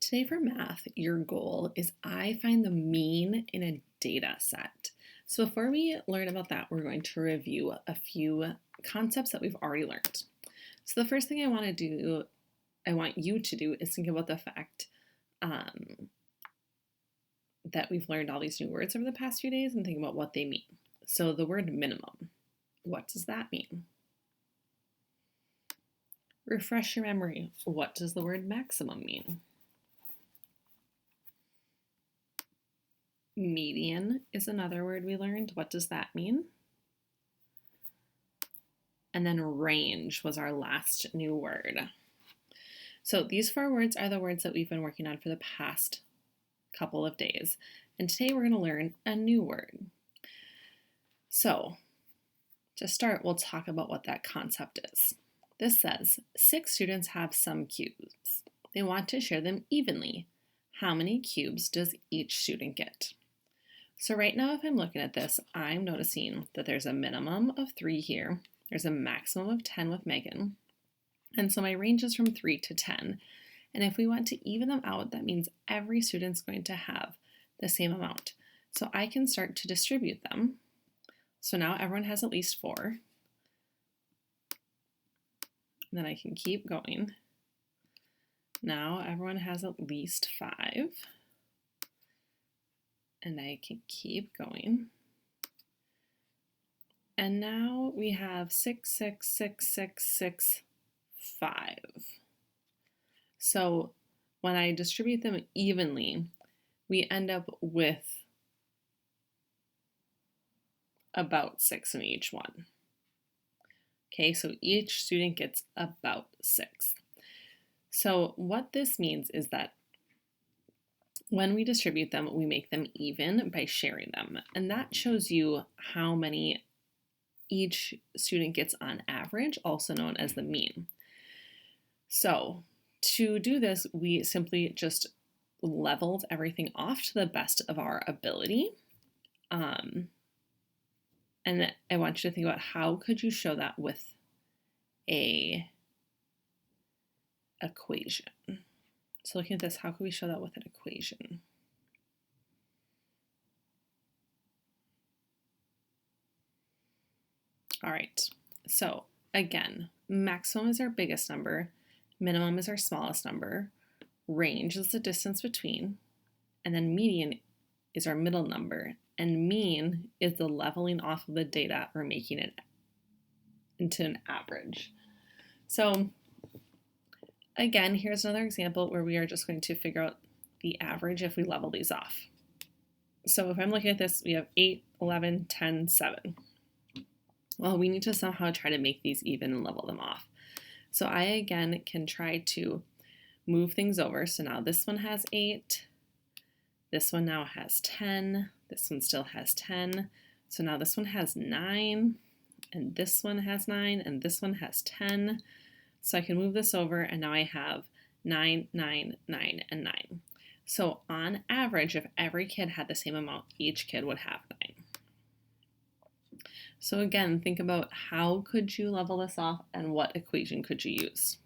Today for math, your goal is I find the mean in a data set. So before we learn about that, we're going to review a few concepts that we've already learned. So the first thing I want you to do is think about the fact that we've learned all these new words over the past few days and think about what they mean. So the word minimum, what does that mean? Refresh your memory. What does the word maximum mean? Median is another word we learned. What does that mean? And then range was our last new word. So these four words are the words that we've been working on for the past couple of days. And today we're going to learn a new word. So to start, we'll talk about what that concept is. This says 6 students have some cubes. They want to share them evenly. How many cubes does each student get? So right now, if I'm looking at this, I'm noticing that there's a minimum of 3 here. There's a maximum of 10 with Megan. And so my range is from 3 to 10. And if we want to even them out, that means every student's going to have the same amount. So I can start to distribute them. So now everyone has at least 4. And then I can keep going. Now everyone has at least 5. And I can keep going. And now we have 6, 6, 6, 6, 6, 5. So when I distribute them evenly, we end up with about 6 in each one. Okay, so each student gets about 6. So what this means is that when we distribute them, we make them even by sharing them. And that shows you how many each student gets on average, also known as the mean. So to do this, we simply just leveled everything off to the best of our ability. And I want you to think about how could you show that with an equation. So looking at this, how can we show that with an equation? All right, so again, maximum is our biggest number, minimum is our smallest number, range is the distance between, and then median is our middle number, and mean is the leveling off of the data or making it into an average. So again, here's another example where we are just going to figure out the average if we level these off. So if I'm looking at this, we have 8, 11, 10, 7. Well, we need to somehow try to make these even and level them off. So I, again, can try to move things over. So now this one has 8. This one now has 10. This one still has 10. So now this one has 9. And this one has 9. And this one has 10. So I can move this over, and now I have 9, 9, 9, and 9. So on average, if every kid had the same amount, each kid would have 9. So again, think about how could you level this off and what equation could you use?